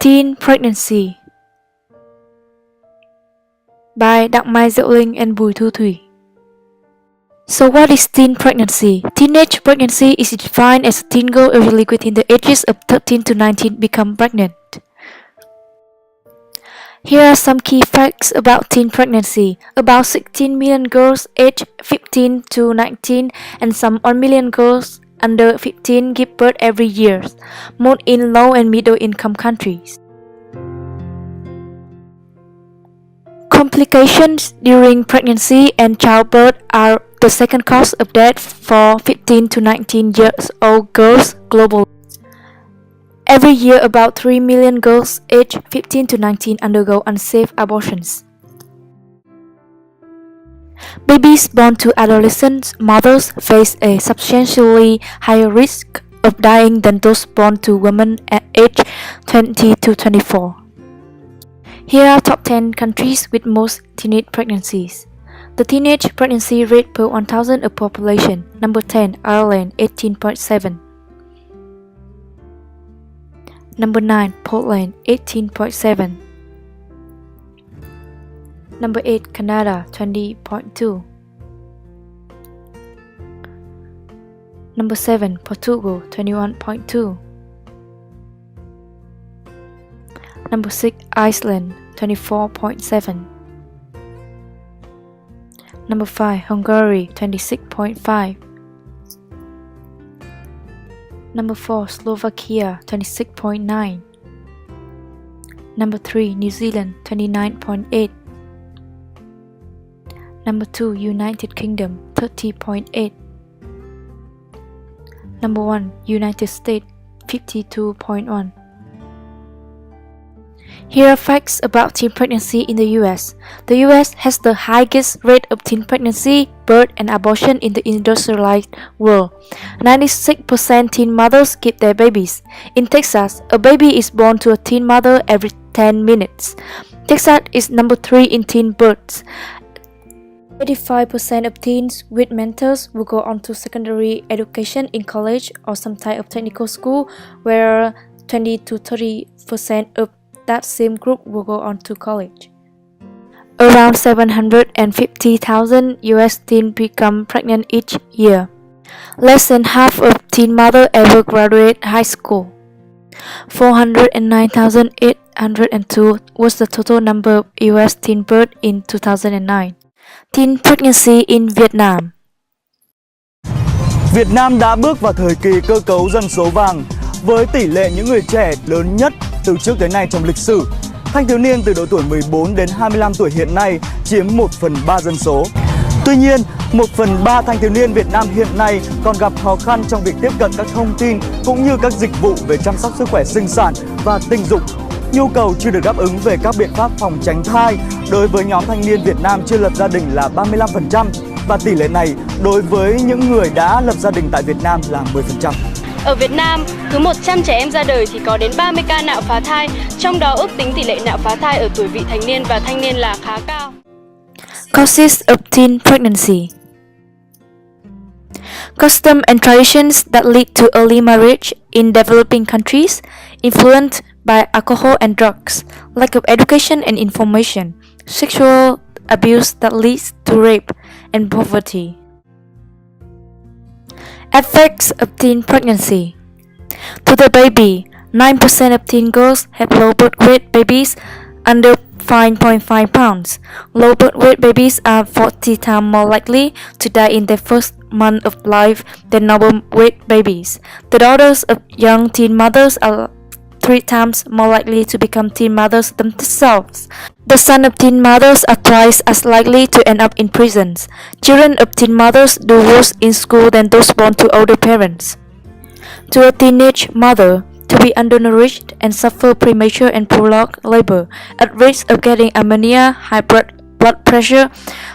Teen Pregnancy by Đặng Mai Diệu Linh and Bùi Thu Thủy. So what is teen pregnancy? Teenage pregnancy is defined as a teen girl usually within the ages of 13 to 19 become pregnant. Here are some key facts about teen pregnancy. About 16 million girls aged 15 to 19 and some 1 million girls under 15 give birth every year, most in low and middle income countries. Complications during pregnancy and childbirth are the second cause of death for 15 to 19 years old girls globally. Every year, about 3 million girls aged 15 to 19 undergo unsafe abortions. Babies born to adolescent mothers face a substantially higher risk of dying than those born to women at age 20 to 24. Here are top 10 countries with most teenage pregnancies. The teenage pregnancy rate per 1,000 of population. Number 10, Ireland, 18.7. Number 9, Poland, 18.7. Number 8, Canada, 20.2. Number 7, Portugal, 21.2. Number 6, Iceland, 24.7. Number 5, Hungary, 26.5. Number 4, Slovakia, 26.9. Number 3, New Zealand, 29.8. Number 2, United Kingdom, 30.8. Number 1, United States, 52.1. Here are facts about teen pregnancy in the US. The US has the highest rate of teen pregnancy, birth, and abortion in the industrialized world. 96% teen mothers keep their babies. In Texas, a baby is born to a teen mother every 10 minutes. Texas is number 3 in teen births. 85% of teens with mentors will go on to secondary education in college or some type of technical school, where 20 to 30% of that same group will go on to college. Around 750,000 US teens become pregnant each year. Less than half of teen mothers ever graduate high school. 409,802 was the total number of US teen births in 2009. Teen pregnancy in Vietnam. Việt Nam đã bước vào thời kỳ cơ cấu dân số vàng với tỷ lệ những người trẻ lớn nhất từ trước tới nay trong lịch sử. Thanh thiếu niên từ độ tuổi 14 đến 25 tuổi hiện nay chiếm 1/3 dân số. Tuy nhiên, 1/3 thanh thiếu niên Việt Nam hiện nay còn gặp khó khăn trong việc tiếp cận các thông tin cũng như các dịch vụ về chăm sóc sức khỏe sinh sản và tình dục. Nhu cầu chưa được đáp ứng về các biện pháp phòng tránh thai đối với nhóm thanh niên Việt Nam chưa lập gia đình là 35% và tỷ lệ này đối với những người đã lập gia đình tại Việt Nam là 10%. Ở Việt Nam, cứ 100 trẻ em ra đời thì có đến 30 ca nạo phá thai, trong đó ước tính tỷ lệ nạo phá thai ở tuổi vị thành niên và thanh niên là khá cao. Causes of teen pregnancy. Customs and traditions that lead to early marriage in developing countries, influenced by alcohol and drugs, lack of education and information, sexual abuse that leads to rape, and poverty. Effects of teen pregnancy. To the baby, 9% of teen girls have low birth weight babies under 5.5 pounds. Low birth weight babies are 40 times more likely to die in their first month of life than normal weight babies. The daughters of young teen mothers are 3 times more likely to become teen mothers themselves. The sons of teen mothers are twice as likely to end up in prisons. Children of teen mothers do worse in school than those born to older parents. To a teenage mother, to be undernourished and suffer premature and prolonged labor, at risk of getting anemia, high blood pressure,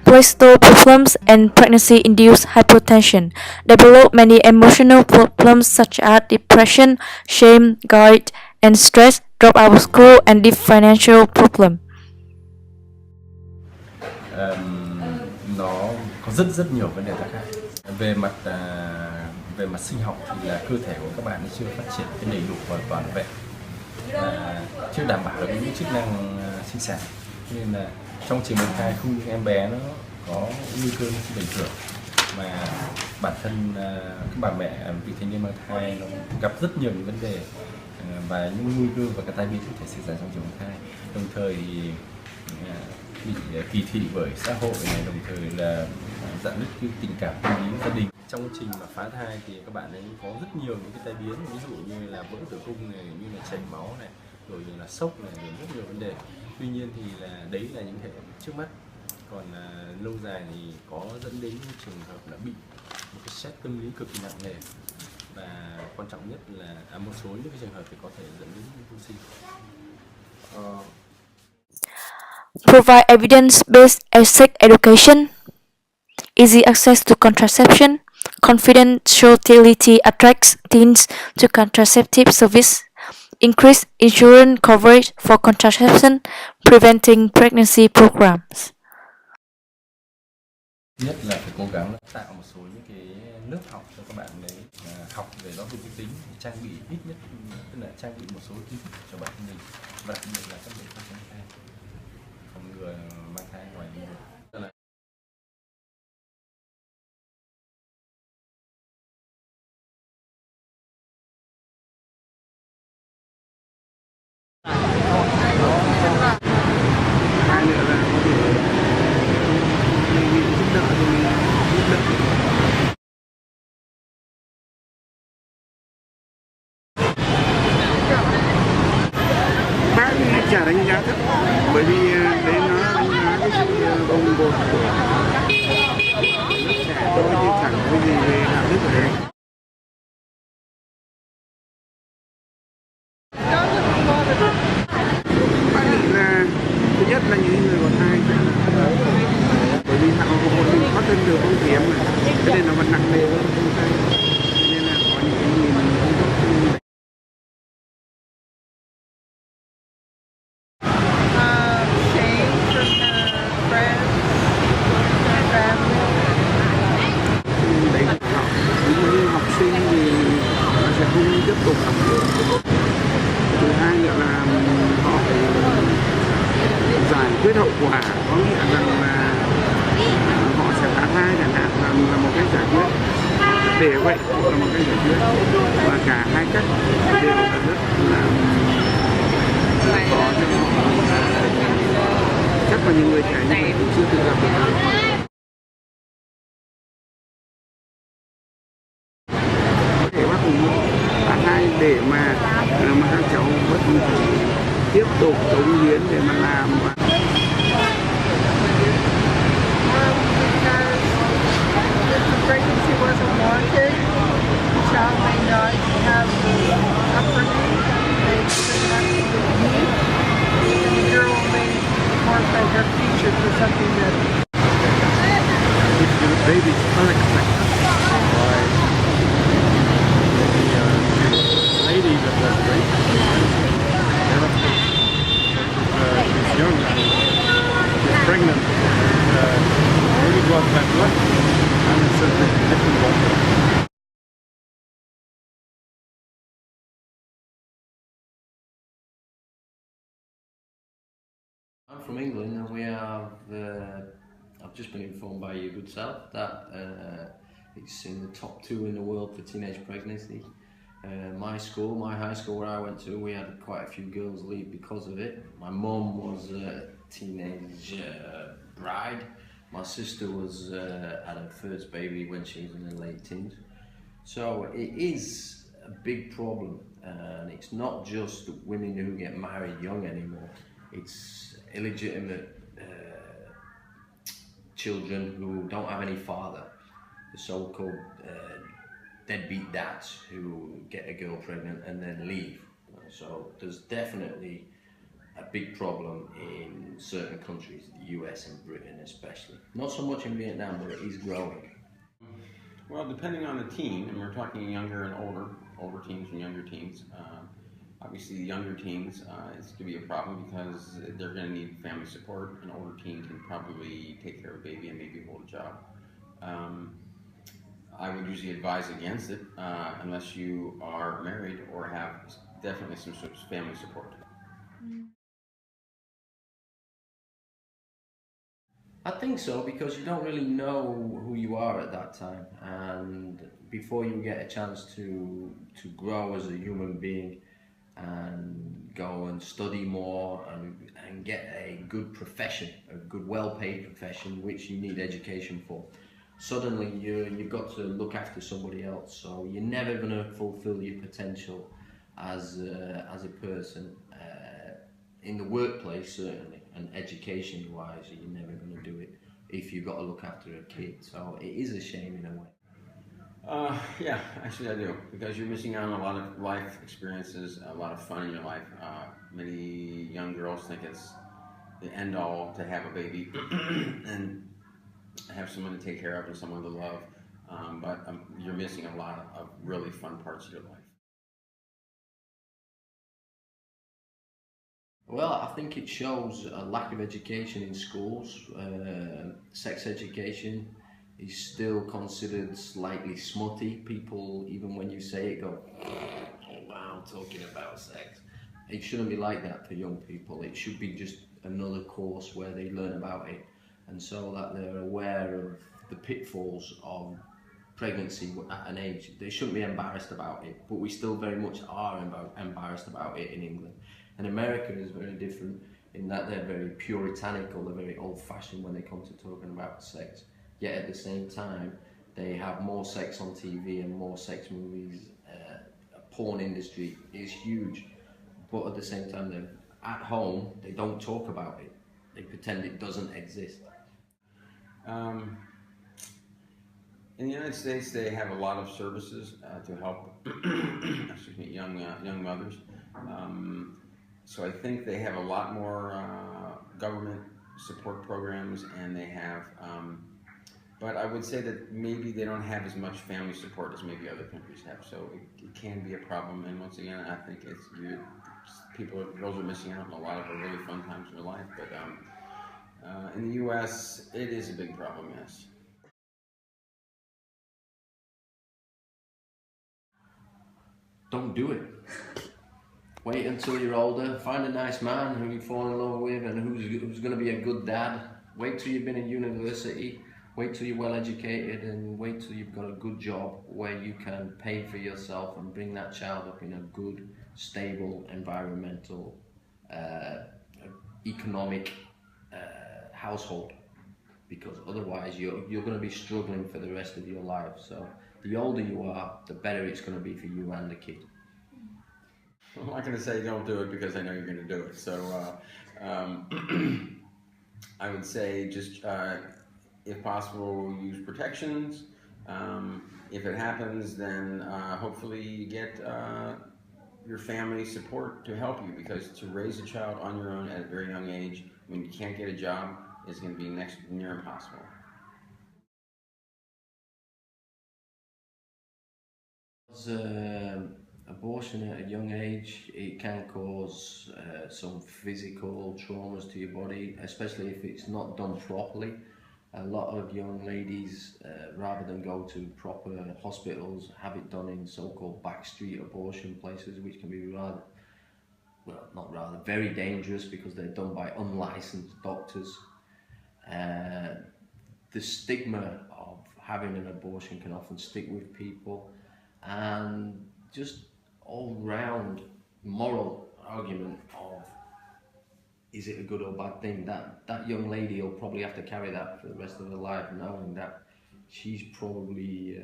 cholesterol problems, and pregnancy-induced hypertension, develop many emotional problems such as depression, shame, guilt, and stress, drop out of school, and deep financial problem. Nó có rất nhiều vấn đề tác hại. Về mặt sinh học thì là cơ thể của các bạn chưa phát triển cái đầy đủ và toàn vẹn. là chưa đảm bảo được những chức năng sinh sản, nên là trong trình mang thai không những em bé nó có nguy cơ sinh bình thường mà bản thân các bà mẹ vị thành niên mang thai nó gặp rất nhiều những vấn đề và những nguy cơ và các tai biến có thể xảy ra trong trường mang thai, đồng thời thì bị kỳ thị bởi xã hội này, đồng thời là rạn nứt cái tình cảm tâm lý gia đình. Trong quá trình mà phá thai thì các bạn ấy có rất nhiều những cái tai biến, ví dụ như là vỡ tử cung này, như là chảy máu này, rồi là sốc này, rồi rất nhiều vấn đề. Tuy nhiên thì là đấy là những hệ trước mắt, còn lâu dài thì có dẫn đến những trường hợp là bị một cái stress tâm lý cực kỳ nặng nề, và quan trọng nhất là một số những cái trường hợp thì có thể dẫn đến vô sinh. Provide evidence-based sex education, easy access to contraception, confidentiality attracts teens to contraceptive service, increase insurance coverage for contraception, preventing pregnancy programs. Nhất là phải cố gắng là tạo một số những cái lớp học cho các bạn đấy học về giáo dục giới tính, trang bị ít nhất, tức là trang bị một số kiến thức cho bản thân mình, và đặc biệt là các biện pháp tránh thai, phòng ngừa mang thai ngoài ý muốn. Hai nữa là có thể đề nghị giúp đỡ thì giúp đỡ. Bác chả đánh giá thấp, bởi vì đấy nó đánh giá cái sự bồng bột của lớp trẻ thôi, chứ chẳng có gì về đạo đức ở đây. Bác nghĩ là thứ nhất là những người có thai, bởi vì họ một mình có thân được không kém mà, cho nên nó vẫn nặng nề hơn không thai, nên là có những cái nhìn không tốt. Shame from the friends, their family. Đấy, những học sinh thì nó sẽ không tiếp tục học được. Thứ hai nữa là họ phải giải quyết hậu quả, có nghĩa rằng là họ sẽ phá thai chẳng hạn, là một cách giải quyết, để vậy là một cách giải quyết, và cả hai cách đều là rất là khó cho họ. Chắc là những người trẻ như vậy cũng chưa từng gặp được. Có thể bác ủng hộ phá thai để mà các cháu vẫn tiếp tục cống hiến để mà làm. Because if the pregnancy wasn't wanted, the child may not have the upbringing they should absolutely need, and the girl may forfeit her future for something that. If your baby's unexpected, lady that was raped, she's young and she's pregnant, really got bad luck, and it's a different one. I'm from England, and we have. I've just been informed by your good self that it's in the top 2 in the world for teenage pregnancy. My school, my high school where I went to, we had quite a few girls leave because of it. My mum was a teenage bride. My sister was had her first baby when she was in her late teens. So it is a big problem, and it's not just women who get married young anymore. It's illegitimate children who don't have any father, the so-called deadbeat dads who get a girl pregnant and then leave. So there's definitely a big problem in certain countries, the US and Britain especially. Not so much in Vietnam, but it is growing. Well, depending on the teen, and we're talking younger and older teens and younger teens. Obviously, the younger teens it's going to be a problem because they're going to need family support. An older teen can probably take care of a baby and maybe hold a job. I would usually advise against it unless you are married or have definitely some family support. I think so, because you don't really know who you are at that time, and before you get a chance to grow as a human being and go and study more and get a good profession, a good well-paid profession, which you need education for. Suddenly you've got to look after somebody else, so you're never going to fulfill your potential as a person in the workplace, certainly, and education-wise, you're never going to do it if you've got to look after a kid. So it is a shame in a way. Yeah, actually I do, because you're missing out on a lot of life experiences, a lot of fun in your life. Many young girls think it's the end all to have a baby and have someone to take care of and someone to love, but you're missing a lot of really fun parts of your life. Well, I think it shows a lack of education in schools. Sex education is still considered slightly smutty. People, even when you say it, go, "Oh wow, talking about sex." It shouldn't be like that for young people. It should be just another course where they learn about it, and so that they're aware of the pitfalls of pregnancy at an age. They shouldn't be embarrassed about it, but we still very much are embarrassed about it in England. And America is very different in that they're very puritanical, they're very old-fashioned when they come to talking about sex. Yet at the same time, they have more sex on TV and more sex movies. Porn industry is huge, but at the same time, they're at home, they don't talk about it. They pretend it doesn't exist. In the United States, they have a lot of services to help excuse me, young mothers. So I think they have a lot more government support programs, and they have, but I would say that maybe they don't have as much family support as maybe other countries have. So it can be a problem. And once again, I think girls are missing out on a lot of really fun times in their life. But in the U.S., it is a big problem, yes. Don't do it. Wait until you're older, find a nice man who you fall in love with and who's going to be a good dad. Wait till you've been in university, wait till you're well educated, and wait till you've got a good job where you can pay for yourself and bring that child up in a good, stable, environmental, economic household. Because otherwise you're going to be struggling for the rest of your life. So the older you are, the better it's going to be for you and the kid. I'm not going to say don't do it because I know you're going to do it. So I would say just, if possible, use protections. If it happens, then hopefully you get your family support to help you, because to raise a child on your own at a very young age when you can't get a job is going to be near impossible. Abortion at a young age, it can cause some physical traumas to your body, especially if it's not done properly. A lot of young ladies, rather than go to proper hospitals, have it done in so-called backstreet abortion places, which can be very dangerous because they're done by unlicensed doctors. The stigma of having an abortion can often stick with people, and just all-round moral argument of is it a good or bad thing, that young lady will probably have to carry that for the rest of her life, knowing that she's probably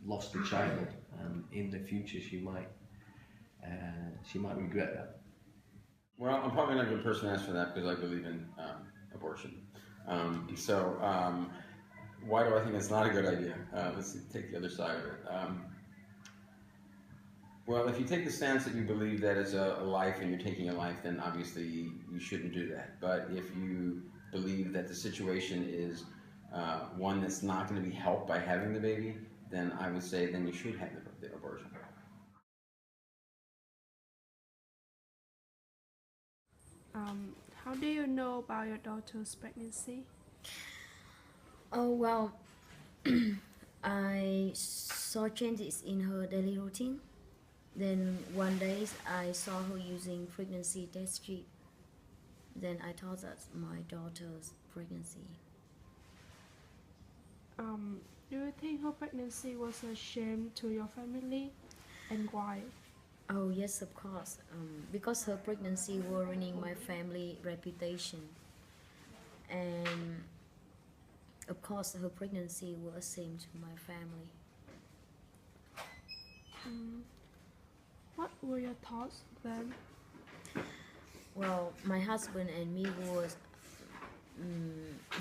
lost a child, and in the future she might regret that. Well, I'm probably not a good person to ask for that because I believe in abortion. Why do I think it's not a good idea? Let's take the other side of it. Well, if you take the stance that you believe that it's a life and you're taking a life, then obviously you shouldn't do that. But if you believe that the situation is one that's not going to be helped by having the baby, then I would say then you should have the abortion. How do you know about your daughter's pregnancy? Oh, well, I saw changes in her daily routine. Then one day I saw her using pregnancy test strip. Then I thought that's my daughter's pregnancy. Do you think her pregnancy was a shame to your family, and why? Oh yes, of course. Because her pregnancy was ruining my family reputation, and of course her pregnancy was a shame to my family. What were your thoughts then? Well, my husband and me was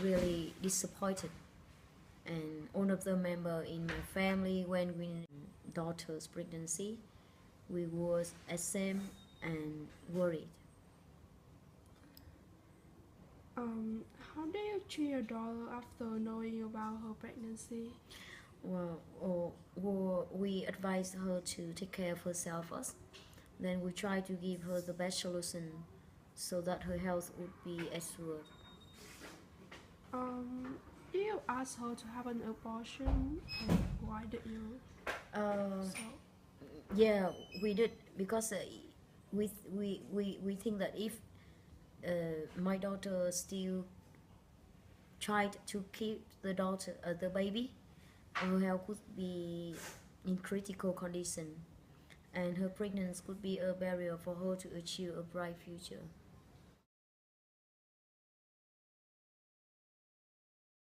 really disappointed, and all of the member in my family when we daughter's pregnancy, we was ashamed and worried. How do you treat your daughter after knowing about her pregnancy? Well, we advise her to take care of herself first. Then we try to give her the best solution so that her health would be assured. Do you ask her to have an abortion, and why did you? So, Yeah, we did because we think that if my daughter still tried to keep the baby, her health could be in critical condition, and her pregnancy could be a barrier for her to achieve a bright future.